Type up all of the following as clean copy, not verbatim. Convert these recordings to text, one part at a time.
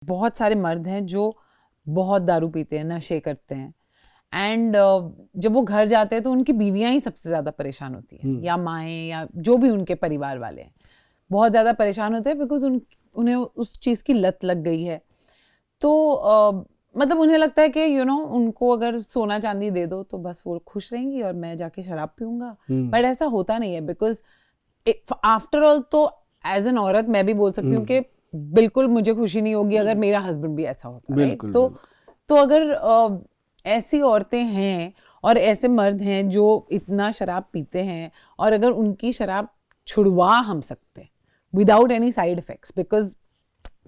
बहुत सारे मर्द हैं जो बहुत दारू पीते हैं, नशे करते हैं, एंड जब वो घर जाते हैं तो उनकी बीवियां ही सबसे ज़्यादा परेशान होती हैं, या माएँ या जो भी उनके परिवार वाले हैं, बहुत ज़्यादा परेशान होते हैं बिकॉज उन्हें उस चीज़ की लत लग गई है। तो मतलब उन्हें लगता है कि उनको अगर सोना चांदी दे दो तो बस वो खुश रहेंगी और मैं जाके शराब पीऊंगा। बट ऐसा होता नहीं है, बिकॉज आफ्टर ऑल तो एज एन औरत मैं भी बोल सकती हूँ कि बिल्कुल मुझे खुशी नहीं होगी अगर मेरा हस्बैंड भी ऐसा होता, राइट? तो अगर ऐसी औरतें हैं और ऐसे मर्द हैं जो इतना शराब पीते हैं, और अगर उनकी शराब छुड़वा हम सकते हैं without any side effects, because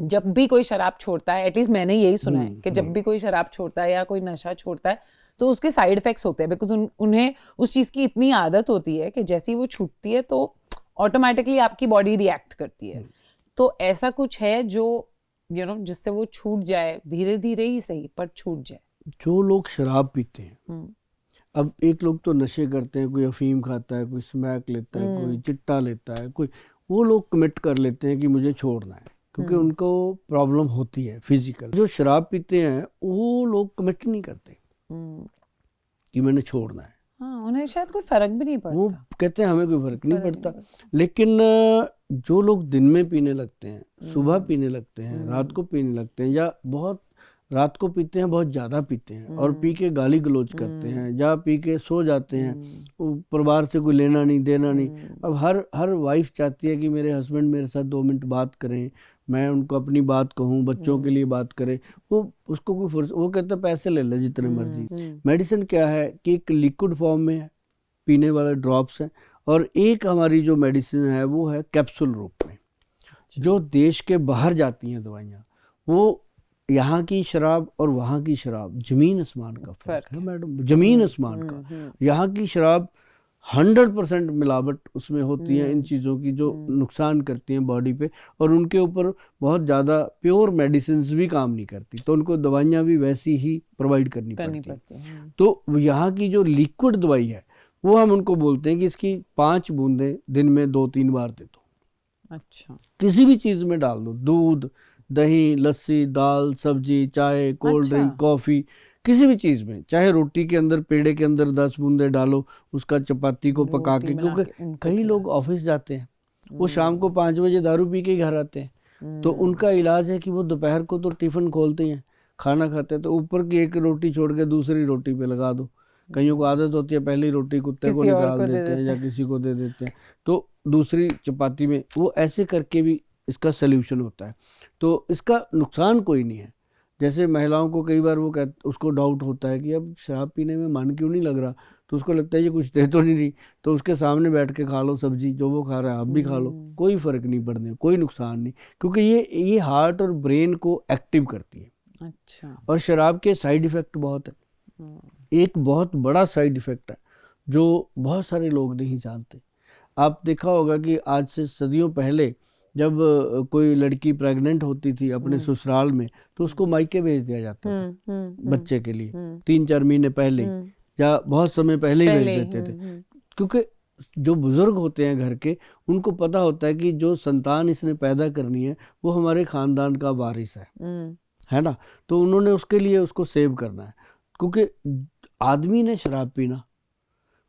जब भी कोई शराब छोड़ता है, एटलीस्ट मैंने यही सुना है कि जब भी कोई शराब छोड़ता है या कोई नशा छोड़ता है तो उसके साइड इफेक्ट्स होते हैं, बिकॉज उन्हें उस चीज़ की इतनी आदत होती है कि जैसे ही वो छूटती है तो ऑटोमेटिकली आपकी बॉडी रिएक्ट करती है। तो ऐसा कुछ है जो जिससे वो छूट जाए, धीरे धीरे ही सही पर छूट जाए। जो लोग शराब पीते हैं, अब एक लोग तो नशे करते हैं, कोई अफीम खाता है, कोई स्मैक लेता है, कोई चिट्टा लेता है, कोई वो लोग कमिट कर लेते हैं कि मुझे छोड़ना है, क्योंकि उनको प्रॉब्लम होती है फिजिकल। जो शराब पीते हैं वो लोग कमिट नहीं करते कि मैंने छोड़ना है। हाँ, उन्हें शायद कोई फर्क भी नहीं पड़ता, वो कहते हैं हमें कोई फर्क नहीं पड़ता। लेकिन जो लोग दिन में पीने लगते हैं, सुबह पीने लगते हैं, रात को पीने लगते हैं, या बहुत रात को पीते हैं, बहुत ज़्यादा पीते हैं और पी के गाली गलौज करते हैं, या पी के सो जाते हैं, वो परिवार से कोई लेना नहीं देना नहीं। अब हर वाइफ चाहती है कि मेरे हस्बैंड मेरे साथ 2 मिनट बात करें, मैं उनको अपनी बात कहूँ, बच्चों के लिए बात करें। वो उसको कोई फुर्सत, वो कहता है पैसे ले ले जितने मर्जी। मेडिसिन क्या है कि एक लिक्विड फॉर्म में है, पीने वाले ड्रॉप्स हैं, और एक हमारी जो मेडिसिन है वो है कैप्सूल रूप में। जो देश के बाहर जाती हैं दवाइयाँ, वो यहाँ की शराब और वहाँ की शराब जमीन आसमान का फर्क है मैडम, जमीन आसमान का। यहाँ की शराब 100% मिलावट उसमें होती है इन चीज़ों की, जो नुकसान करती हैं बॉडी पे, और उनके ऊपर बहुत ज़्यादा प्योर मेडिसिन भी काम नहीं करती, तो उनको दवाइयाँ भी वैसी ही प्रोवाइड करनी पड़ती हैं। तो यहाँ की जो लिक्विड दवाई है वो हम उनको बोलते हैं कि इसकी 5 बूंदें दिन में 2-3 बार दे दो। अच्छा, किसी भी चीज़ में डाल दो, दूध, दही, लस्सी, दाल, सब्जी, चाय, कोल्ड ड्रिंक, कॉफ़ी, किसी भी चीज़ में, चाहे रोटी के अंदर, पेड़े के अंदर 10 बूंदे डालो, उसका चपाती को पका के, क्योंकि कई लोग ऑफिस जाते हैं, वो शाम को 5 बजे दारू पी के घर आते हैं, तो उनका इलाज है कि वो दोपहर को तो टिफ़िन खोलते हैं, खाना खाते हैं, तो ऊपर की एक रोटी छोड़ के दूसरी रोटी पे लगा दो। कईयों को आदत होती है पहली रोटी कुत्ते को निकाल देते हैं या किसी को दे देते हैं, तो दूसरी चपाती में, वो ऐसे करके भी इसका सल्यूशन होता है। तो इसका नुकसान कोई नहीं है। जैसे महिलाओं को कई बार वो उसको डाउट होता है कि अब शराब पीने में मन क्यों नहीं लग रहा, तो उसको लगता है ये कुछ दे तो नहीं, तो उसके सामने बैठ के खा लो सब्जी, जो वो खा रहा है आप भी खा लो, कोई फ़र्क नहीं पड़ने, कोई नुकसान नहीं, क्योंकि ये हार्ट और ब्रेन को एक्टिव करती है। अच्छा। और शराब के साइड इफ़ेक्ट बहुत है। एक बहुत बड़ा साइड इफ़ेक्ट है जो बहुत सारे लोग नहीं जानते। आप देखा होगा कि आज से सदियों पहले जब कोई लड़की प्रेग्नेंट होती थी अपने ससुराल में, तो उसको मायके भेज दिया जाता था बच्चे के लिए, 3-4 महीने पहले या बहुत समय पहले ही भेज देते थे, क्योंकि जो बुजुर्ग होते हैं घर के, उनको पता होता है कि जो संतान इसने पैदा करनी है वो हमारे खानदान का वारिस है ना, तो उन्होंने उसके लिए उसको सेव करना है। क्योंकि आदमी ने शराब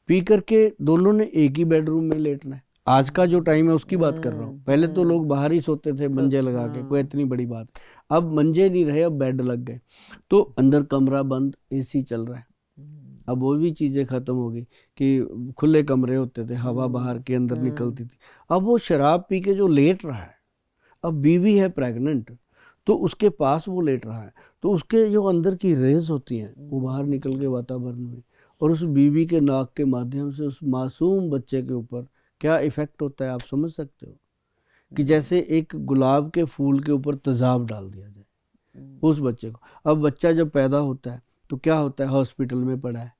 पी करके दोनों ने एक ही बेडरूम में लेटना है। आज का जो टाइम है उसकी बात कर रहा हूँ, पहले तो लोग बाहर ही सोते थे मंजे लगा के, कोई इतनी बड़ी बात, अब मंजे नहीं रहे, अब बेड लग गए, तो अंदर कमरा बंद, एसी चल रहा है। अब वो भी चीज़ें ख़त्म हो गई कि खुले कमरे होते थे, हवा बाहर के अंदर निकलती थी। अब वो शराब पी के जो लेट रहा है, अब बीवी है प्रेग्नेंट, तो उसके पास वो लेट रहा है, तो उसके जो अंदर की रेज होती हैं वो बाहर निकल के वातावरण में, और उस बीवी के नाक के माध्यम से उस मासूम बच्चे के ऊपर क्या इफ़ेक्ट होता है आप समझ सकते हो? कि जैसे एक गुलाब के फूल के ऊपर तेज़ाब डाल दिया जाए उस बच्चे को। अब बच्चा जब पैदा होता है तो क्या होता है, हॉस्पिटल में पड़ा है,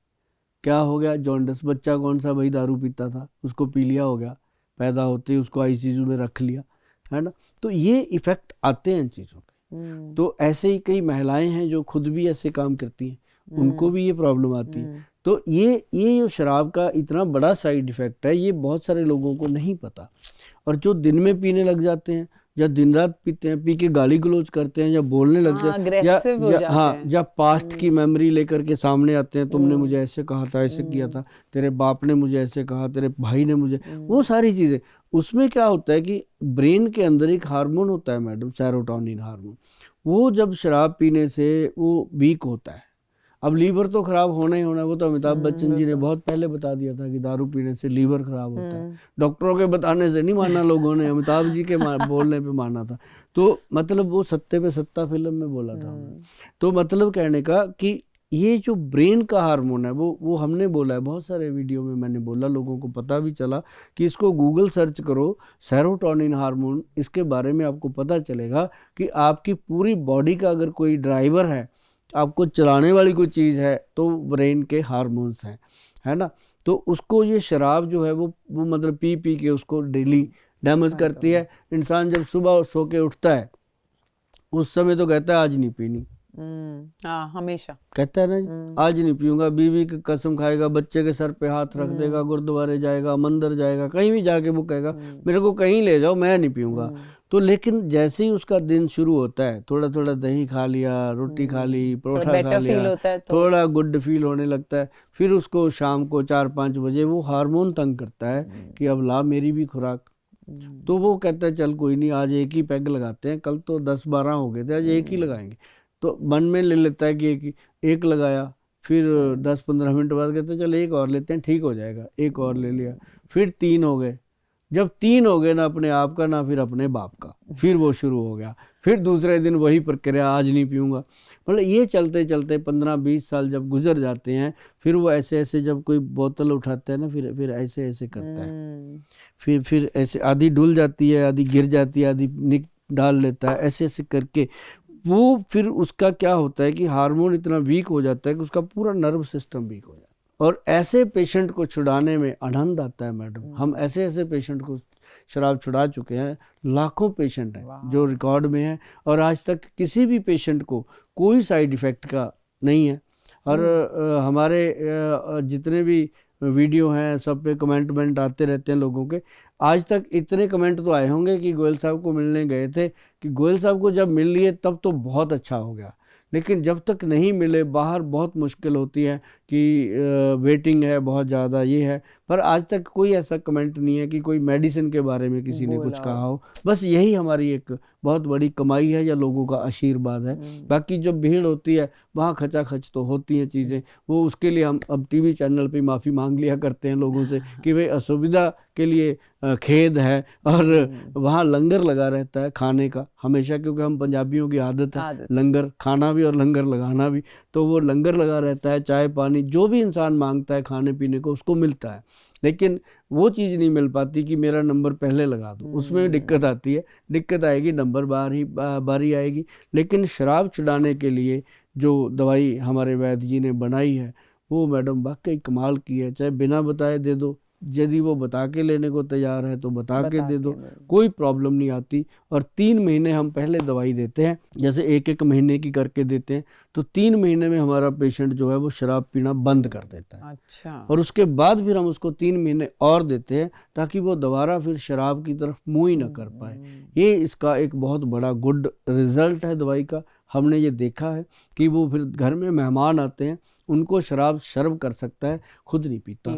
क्या हो गया, जॉन्डिस। बच्चा कौन सा भाई दारू पीता था, उसको पी लिया हो गया, पैदा होते ही उसको आईसीयू में रख लिया, है ना। तो ये इफ़ेक्ट आते हैं इन चीज़ों के। तो ऐसे ही कई महिलाएं हैं जो खुद भी ऐसे काम करती हैं, उनको भी ये प्रॉब्लम आती है। तो ये जो शराब का इतना बड़ा साइड इफ़ेक्ट है, ये बहुत सारे लोगों को नहीं पता, और जो दिन में पीने लग जाते हैं या दिन रात पीते हैं, पी के गाली गलौज करते हैं या बोलने लग हाँ, जाते या aggressive हो जाते हाँ हैं। या पास्ट की मेमोरी लेकर के सामने आते हैं, तुमने मुझे ऐसे कहा था, ऐसे किया था, तेरे बाप ने मुझे ऐसे कहा, तेरे भाई ने मुझे, वो सारी चीजें। उसमें क्या होता है कि ब्रेन के अंदर एक हार्मोन होता है मैडम, सेरोटोनिन हार्मोन, वो जब शराब पीने से वो वीक होता है। अब लीवर तो खराब होना ही होना है, वो तो अमिताभ बच्चन जी ने बहुत पहले बता दिया था कि दारू पीने से लीवर खराब होता है। डॉक्टरों के बताने से नहीं माना लोगों ने, अमिताभ जी के बोलने पे माना था। तो मतलब वो सत्ते पे सत्ता फिल्म में बोला था हमने। तो मतलब कहने का कि ये जो ब्रेन का हार्मोन है वो हमने बोला है, बहुत सारे वीडियो में मैंने बोला, लोगों को पता भी चला कि इसको गूगल सर्च करो, सेरोटोनिन हार्मोन, इसके बारे में आपको पता चलेगा कि आपकी पूरी बॉडी का अगर कोई ड्राइवर है, आपको चलाने वाली कोई चीज़ है, तो ब्रेन के हार्मोन्स हैं, है ना। तो उसको ये शराब जो है वो मतलब पी पी के उसको डेली डैमेज करती है। इंसान जब सुबह सो के उठता है उस समय तो कहता है आज नहीं पीनी, हाँ, हमेशा कहता है ना जी, आज नहीं पीऊंगा, बीवी की कसम खाएगा, बच्चे के सर पे हाथ रख देगा, गुरुद्वारे जाएगा, मंदिर जाएगा, कहीं भी जाके वो कहेगा मेरे को कहीं ले जाओ, मैं नहीं पीऊंगा। तो लेकिन जैसे ही उसका दिन शुरू होता है, थोड़ा थोड़ा दही खा लिया, रोटी खा ली, परोठा खा लिया, थोड़ा गुड फील होने लगता है, फिर उसको शाम को 4-5 बजे वो हार्मोन तंग करता है कि अब ला मेरी भी खुराक। तो वो कहता है चल कोई नहीं, आज एक ही पैग लगाते हैं, कल तो 10-12 हो गए थे, आज एक ही लगाएंगे। तो मन में ले लेता है कि एक लगाया, फिर 10-15 मिनट बाद कहते हैं चल एक और लेते हैं, ठीक हो जाएगा, एक और ले लिया, फिर 3 हो गए। जब 3 हो गए, ना अपने आप का ना फिर अपने बाप का, फिर वो शुरू हो गया, फिर दूसरे दिन वही प्रक्रिया, आज नहीं पीऊंगा। मतलब ये चलते चलते 15-20 साल जब गुजर जाते हैं, फिर वो ऐसे ऐसे जब कोई बोतल उठाता है ना, फिर ऐसे ऐसे करता है, फिर ऐसे आधी डुल जाती है, आधी गिर जाती है, आधी निक डाल लेता है, ऐसे ऐसे करके वो फिर उसका क्या होता है कि हार्मोन इतना वीक हो जाता है कि उसका पूरा नर्व सिस्टम वीक हो जाता है। और ऐसे पेशेंट को छुड़ाने में आनंद आता है मैडम। हम ऐसे ऐसे पेशेंट को शराब छुड़ा चुके हैं, लाखों पेशेंट हैं जो रिकॉर्ड में हैं, और आज तक किसी भी पेशेंट को कोई साइड इफ़ेक्ट का नहीं है। और हमारे जितने भी वीडियो हैं सब पे कमेंट आते रहते हैं लोगों के। आज तक इतने कमेंट तो आए होंगे कि गोयल साहब को मिलने गए थे, कि गोयल साहब को जब मिल लिए तब तो बहुत अच्छा हो गया, लेकिन जब तक नहीं मिले बाहर बहुत मुश्किल होती है कि वेटिंग है बहुत ज़्यादा, ये है। पर आज तक कोई ऐसा कमेंट नहीं है कि कोई मेडिसिन के बारे में किसी ने कुछ कहा हो। बस यही हमारी एक बहुत बड़ी कमाई है या लोगों का आशीर्वाद है। बाकी जो भीड़ होती है वहाँ खचाखच तो होती हैं चीज़ें, वो उसके लिए हम अब टीवी चैनल पे माफ़ी मांग लिया करते हैं लोगों से कि भाई असुविधा के लिए खेद है। और वहाँ लंगर लगा रहता है खाने का हमेशा, क्योंकि हम पंजाबियों की आदत है लंगर खाना भी और लंगर लगाना भी। तो वो लंगर लगा रहता है, चाय पानी जो भी इंसान मांगता है खाने पीने को उसको मिलता है, लेकिन वो चीज़ नहीं मिल पाती कि मेरा नंबर पहले लगा दो। उसमें दिक्कत आती है, दिक्कत आएगी नंबर बारी आएगी। लेकिन शराब छुड़ाने के लिए जो दवाई हमारे वैद्य जी ने बनाई है वो मैडम वाकई कमाल की है। चाहे बिना बताए दे दो, यदि वो बता के लेने को तैयार है तो बता के दे दो, कोई प्रॉब्लम नहीं आती। और 3 महीने हम पहले दवाई देते हैं, जैसे 1-1 महीने की करके देते हैं, तो 3 महीने में हमारा पेशेंट जो है वो शराब पीना बंद कर देता है। अच्छा। और उसके बाद फिर हम उसको 3 महीने और देते हैं ताकि वो दोबारा फिर शराब की तरफ मुँह ही ना कर पाए। ये इसका एक बहुत बड़ा गुड रिजल्ट है दवाई का। हमने ये देखा है कि वो फिर घर में मेहमान आते हैं उनको शराब सर्व कर सकता है, खुद नहीं पीता।